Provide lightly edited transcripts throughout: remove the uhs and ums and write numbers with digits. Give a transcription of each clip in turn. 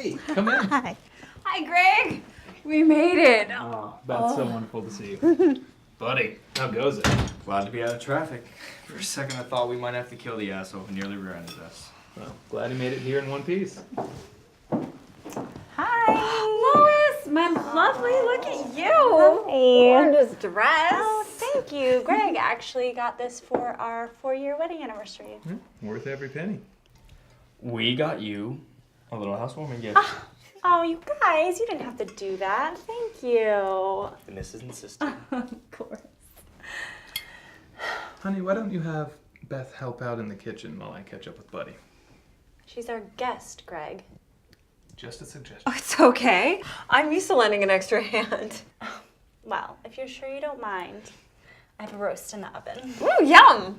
Hey, come in. Hi. Hi, Greg. We made it. Oh, that's so wonderful to see you. Buddy, how goes it? Glad to be out of traffic. For a second I thought we might have to kill the asshole who nearly rear-ended us. Well, glad he made it here in one piece. Hi. Lois, my lovely, look at you. Hi. Gorgeous dress. Oh, thank you. Greg actually got this for our 4-year wedding anniversary. Worth every penny. We got you a little housewarming gift. Oh, you guys, you didn't have to do that. Thank you. The missus insisted. Of course. Honey, why don't you have Beth help out in the kitchen while I catch up with Buddy? She's our guest, Greg. Just a suggestion. Oh, it's okay. I'm used to lending an extra hand. Well, if you're sure you don't mind, I have a roast in the oven. Ooh, yum.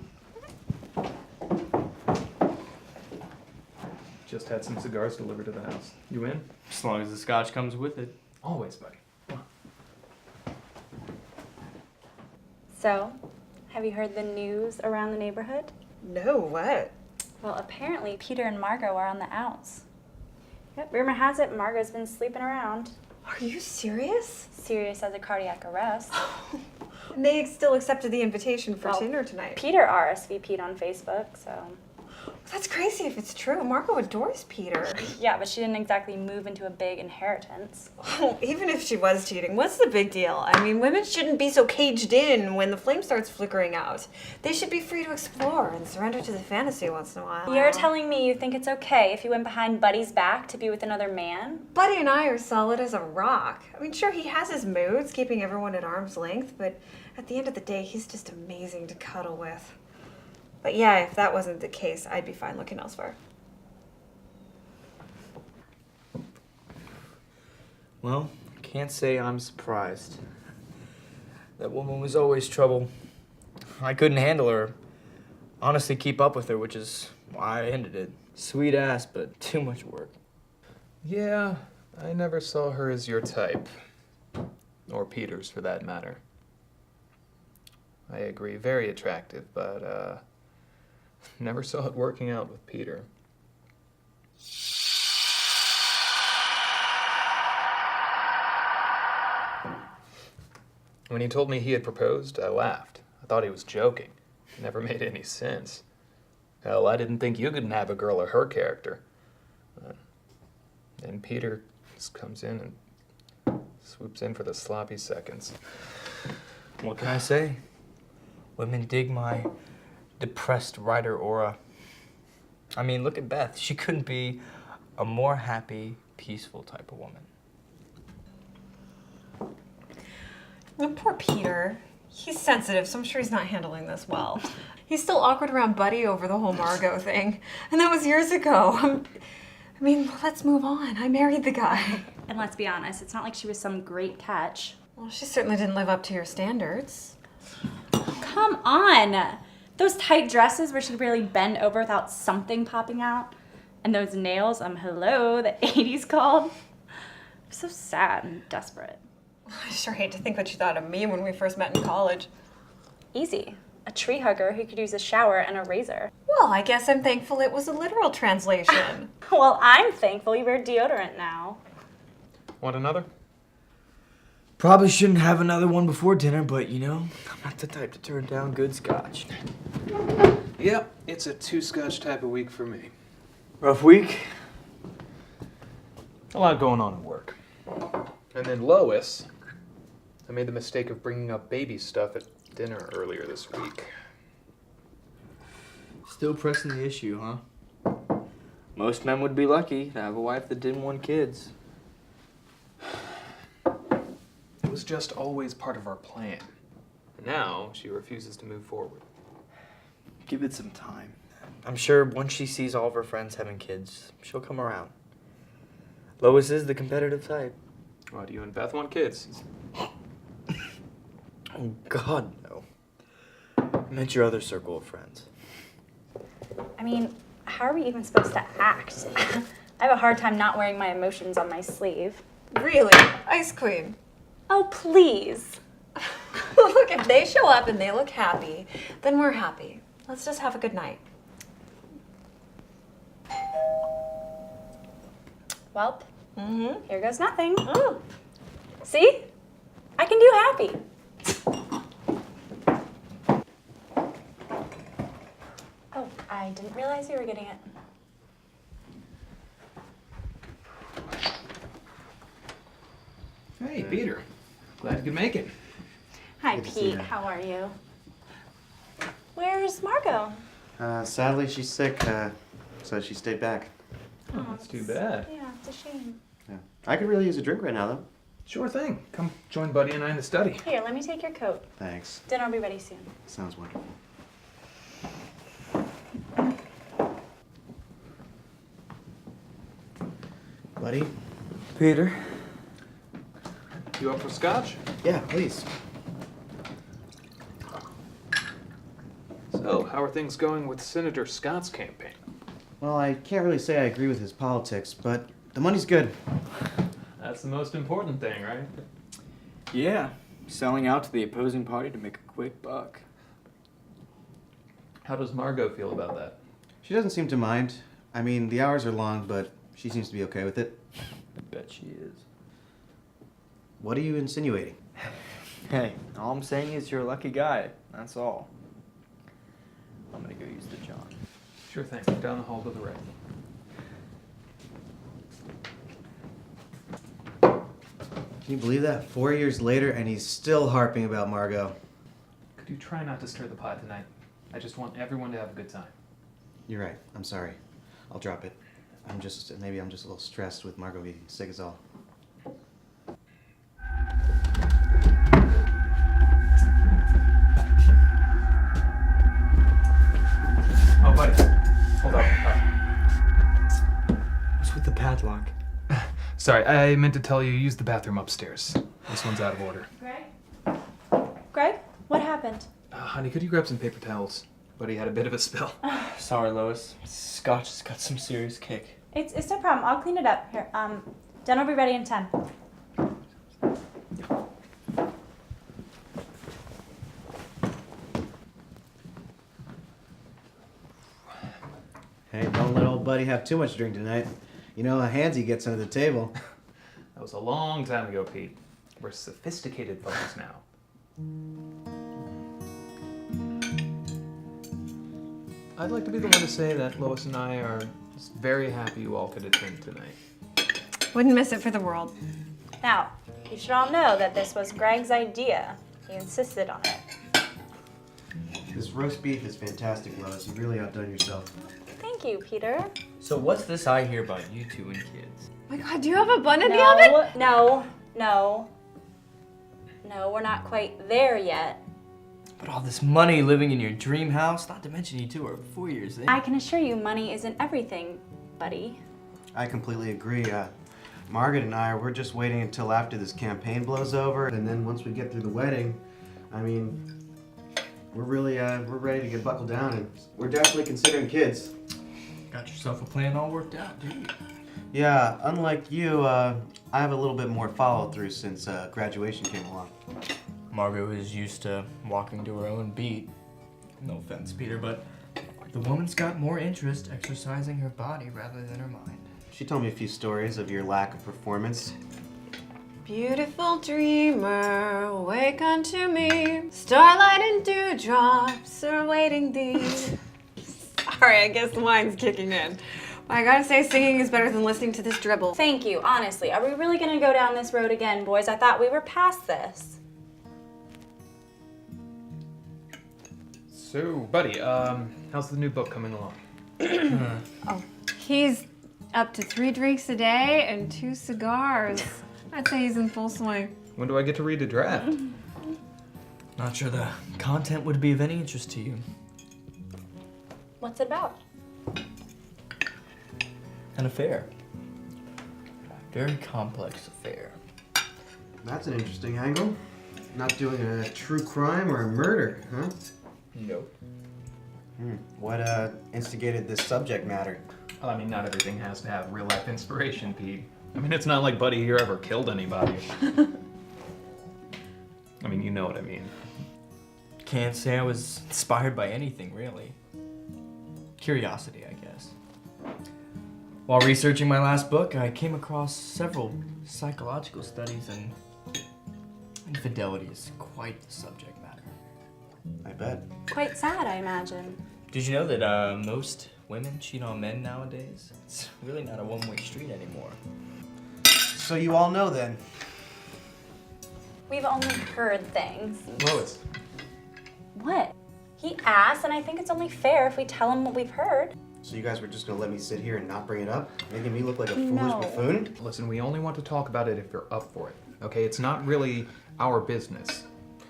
Just had some cigars delivered to the house. You in? As long as the scotch comes with it. Always, Buddy. So, have you heard the news around the neighborhood? No, what? Well, apparently Peter and Margot are on the outs. Yep, rumor has it Margot's been sleeping around. Are you serious? Serious as a cardiac arrest. And they still accepted the invitation for dinner tonight. Peter RSVP'd on Facebook, so... That's crazy if it's true. Margot adores Peter. Yeah, but she didn't exactly move into a big inheritance. Oh, even if she was cheating, what's the big deal? I mean, women shouldn't be so caged in when the flame starts flickering out. They should be free to explore and surrender to the fantasy once in a while. You're telling me you think it's okay if you went behind Buddy's back to be with another man? Buddy and I are solid as a rock. I mean, sure, he has his moods, keeping everyone at arm's length, but at the end of the day, he's just amazing to cuddle with. But yeah, if that wasn't the case, I'd be fine looking elsewhere. Well, can't say I'm surprised. That woman was always trouble. I couldn't handle her. Honestly, keep up with her, which is why I ended it. Sweet ass, but too much work. Yeah, I never saw her as your type. Or Peter's, for that matter. I agree, very attractive, but, never saw it working out with Peter. When he told me he had proposed, I laughed. I thought he was joking. It never made any sense. Hell, I didn't think you could nab a girl of her character. Then Peter just comes in and swoops in for the sloppy seconds. What can I say? Women dig my depressed writer aura. I mean, look at Beth. She couldn't be a more happy, peaceful type of woman. Oh, poor Peter. He's sensitive, so I'm sure he's not handling this well. He's still awkward around Buddy over the whole Margot thing. And that was years ago. I mean, let's move on. I married the guy. And let's be honest, it's not like she was some great catch. Well, she certainly didn't live up to your standards. Come on! Those tight dresses where she could barely bend over without something popping out. And those nails, hello, the 80s called. I'm so sad and desperate. I sure hate to think what you thought of me when we first met in college. Easy. A tree hugger who could use a shower and a razor. Well, I guess I'm thankful it was a literal translation. Well, I'm thankful you wear deodorant now. Want another? Probably shouldn't have another one before dinner, but you know, I'm not the type to turn down good scotch. Yep, it's a 2-scotch type of week for me. Rough week? A lot going on at work. And then Lois, I made the mistake of bringing up baby stuff at dinner earlier this week. Still pressing the issue, huh? Most men would be lucky to have a wife that didn't want kids. It was just always part of our plan. Now she refuses to move forward. Give it some time. I'm sure once she sees all of her friends having kids, she'll come around. Lois is the competitive type. Why do you and Beth want kids? Oh, God, no. I meant your other circle of friends. I mean, how are we even supposed to act? I have a hard time not wearing my emotions on my sleeve. Really? Ice Queen. Oh, please. Look, if they show up and they look happy, then we're happy. Let's just have a good night. Welp, Mm-hmm. here goes nothing. Oh. See? I can do happy. Oh, I didn't realize you were getting it. Hey, Peter. Glad you could make it. Hi, Good to see Pete. you. How are you? Where's Margot? Sadly, she's sick, so she stayed back. Oh, that's too bad. Yeah, it's a shame. Yeah. I could really use a drink right now, though. Sure thing. Come join Buddy and I in the study. Here, let me take your coat. Thanks. Dinner will be ready soon. Sounds wonderful. Buddy? Peter? You up for scotch? Yeah, please. So, how are things going with Senator Scott's campaign? Well, I can't really say I agree with his politics, but the money's good. That's the most important thing, right? Yeah, selling out to the opposing party to make a quick buck. How does Margot feel about that? She doesn't seem to mind. I mean, the hours are long, but she seems to be okay with it. I bet she is. What are you insinuating? Hey, all I'm saying is you're a lucky guy. That's all. I'm gonna go use the John. Sure thing. Down the hall to the right. Can you believe that? 4 years later, and he's still harping about Margot. Could you try not to stir the pot tonight? I just want everyone to have a good time. You're right. I'm sorry. I'll drop it. Maybe I'm just a little stressed with Margot being sick is all. Oh, buddy. Hold up. What's with the padlock? Sorry, I meant to tell you, use the bathroom upstairs. This one's out of order. Greg? Greg? What happened? Honey, could you grab some paper towels? Buddy had a bit of a spill. Sorry, Lois. Scotch has got some serious kick. It's no problem. I'll clean it up. Here, dinner will be ready in 10. Hey, don't let old buddy have too much drink tonight. You know how hands he gets under the table. That was a long time ago, Pete. We're sophisticated folks now. I'd like to be the one to say that Lois and I are just very happy you all could attend tonight. Wouldn't miss it for the world. Now, you should all know that this was Greg's idea. He insisted on it. This roast beef is fantastic, Lois. You really outdone yourself. Thank you, Peter. So what's this I hear about you two and kids? Oh my God, do you have a bun in the oven? No, we're not quite there yet. But all this money living in your dream house, not to mention you two are 4 years in. I can assure you money isn't everything, buddy. I completely agree. Margaret and we're just waiting until after this campaign blows over, and then once we get through the wedding, I mean, we're ready to get buckled down, and we're definitely considering kids. Got yourself a plan all worked out, dude. You? Yeah, unlike you, I have a little bit more follow-through since graduation came along. Margot is used to walking to her own beat. No offense, Peter, but the woman's got more interest exercising her body rather than her mind. She told me a few stories of your lack of performance. Beautiful dreamer, wake unto me. Starlight and dewdrops are awaiting thee. Sorry, I guess the wine's kicking in. I gotta say, singing is better than listening to this dribble. Thank you, honestly. Are we really gonna go down this road again, boys? I thought we were past this. So, buddy, how's the new book coming along? Oh, he's up to 3 drinks a day and 2 cigars. I'd say he's in full swing. When do I get to read the draft? Not sure the content would be of any interest to you. What's it about? An affair. A very complex affair. That's an interesting angle. Not doing a true crime or a murder, huh? Nope. What instigated this subject matter? I mean, not everything has to have real-life inspiration, Pete. I mean, it's not like Buddy here ever killed anybody. I mean, you know what I mean. Can't say I was inspired by anything, really. Curiosity, I guess. While researching my last book, I came across several psychological studies, and infidelity is quite the subject matter. I bet. Quite sad, I imagine. Did you know that most women cheat on men nowadays? It's really not a one-way street anymore. So you all know then. We've only heard things. Lois, What? He asked, and I think it's only fair if we tell him what we've heard. So you guys were just gonna let me sit here and not bring it up? Making me look like a No. foolish buffoon? listen, we only want to talk about it if you're up for it. Okay, it's not really our business.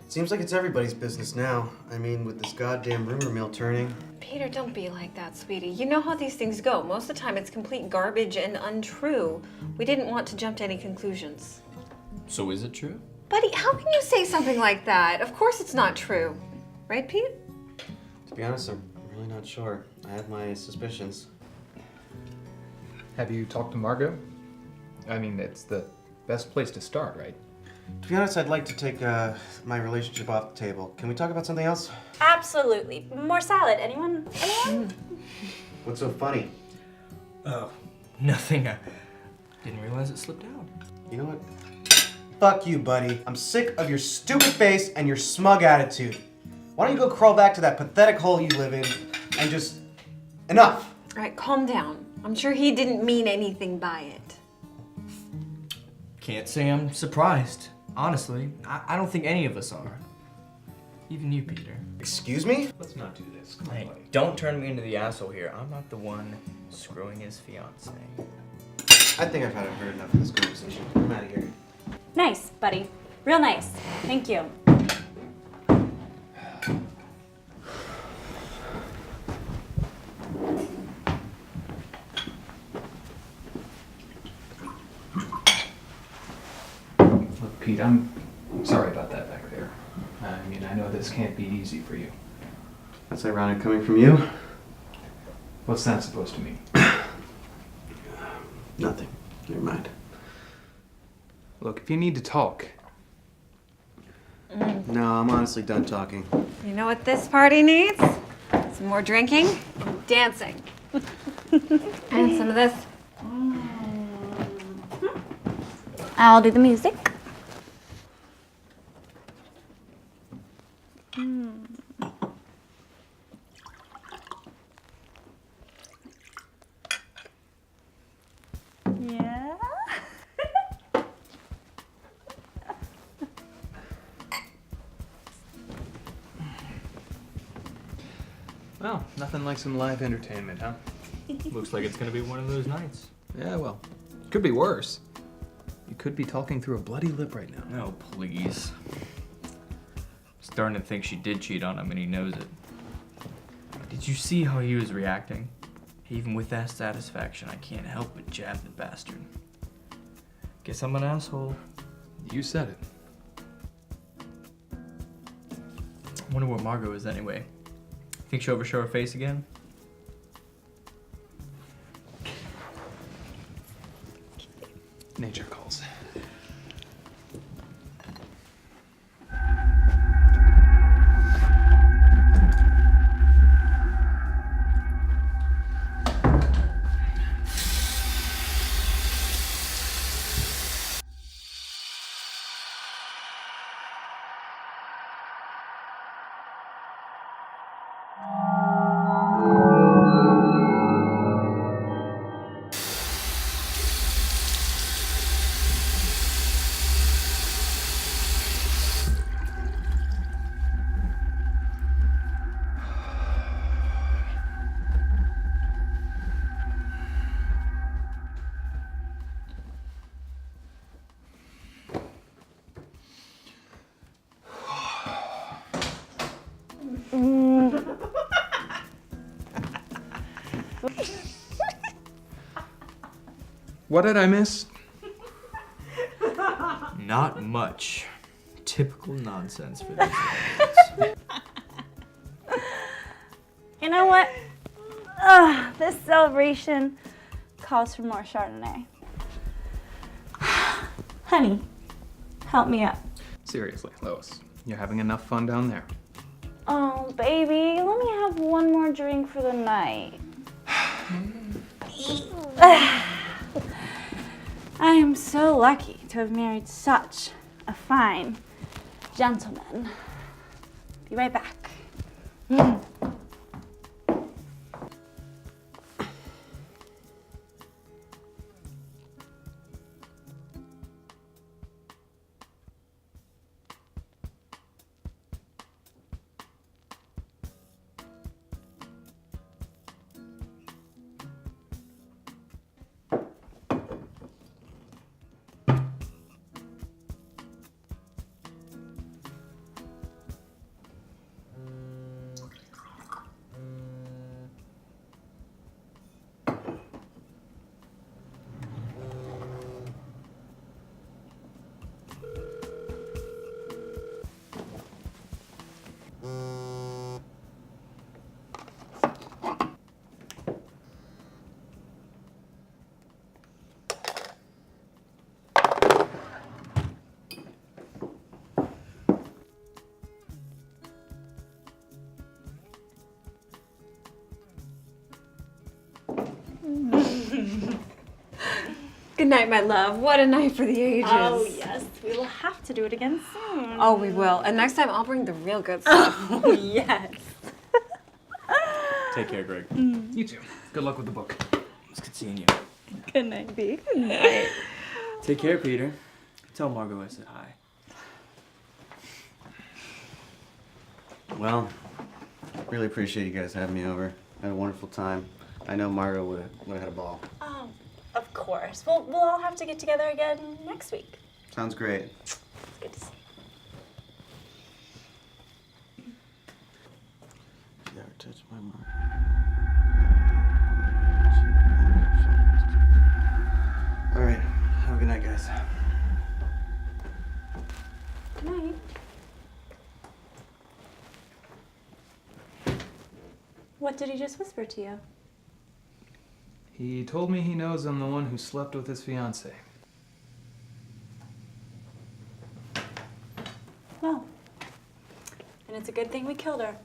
Seems like it's everybody's business now. I mean, with this goddamn rumor mill turning. Peter, don't be like that, sweetie. You know how these things go. Most of the time it's complete garbage and untrue. We didn't want to jump to any conclusions. So is it true? Buddy, how can you say something like that? Of course it's not true. Right, Pete? To be honest, I'm really not sure. I have my suspicions. Have you talked to Margot? I mean, it's the best place to start, right? To be honest, I'd like to take my relationship off the table. Can we talk about something else? Absolutely. More salad. Anyone? What's so funny? Oh, nothing. I didn't realize it slipped out. You know what? Fuck you, buddy. I'm sick of your stupid face and your smug attitude. Why don't you go crawl back to that pathetic hole you live in and just... Enough! All right, calm down. I'm sure he didn't mean anything by it. Can't say I'm surprised. Honestly, I don't think any of us are. Even you, Peter. Excuse me? Let's not do this. Come on, Hey, buddy. don't turn me into the asshole here. I'm not the one screwing his fiance. I think I've heard enough of this conversation. I'm out of here. Nice, buddy. Real nice. Thank you. Look, Pete, I'm sorry about that back there. I mean, I know this can't be easy for you. That's ironic coming from you. What's that supposed to mean? Nothing. Never mind. Look, if you need to talk, No, I'm honestly done talking. You know what this party needs? Some more drinking and dancing. And some of this. I'll do the music. Yeah. well, nothing like some live entertainment, huh? Looks like it's gonna be one of those nights. Yeah, well, could be worse. You could be talking through a bloody lip right now. No, please. Starting to think she did cheat on him and he knows it. Did you see how he was reacting? Even with that satisfaction, I can't help but jab the bastard. Guess I'm an asshole. You said it. Wonder where Margot is anyway. Think she'll ever show her face again? Nature calls. What did I miss? Not much. Typical nonsense for these moments. You know what? This celebration calls for more Chardonnay. Honey, help me up. Seriously, Lois, you're having enough fun down there. Oh, baby, let me have one more drink for the night. I am so lucky to have married such a fine gentleman. Be right back. Good night, my love. What a night for the ages. Oh, yes. We will have to do it again soon. Oh, we will. And next time I'll bring the real good stuff. Oh, yes. Take care, Greg. You too. Good luck with the book. It's good seeing you. Good night, B. Good night. Take care, Peter. Tell Margot I said hi. Well, really appreciate you guys having me over. I had a wonderful time. I know Margot would have had a ball. Oh, of course. We'll all have to get together again next week. Sounds great. It's good to see you. You ever touch my mark? All right. Have a good night, guys. Good night. What did he just whisper to you? He told me he knows I'm the one who slept with his fiancée. Well, and it's a good thing we killed her.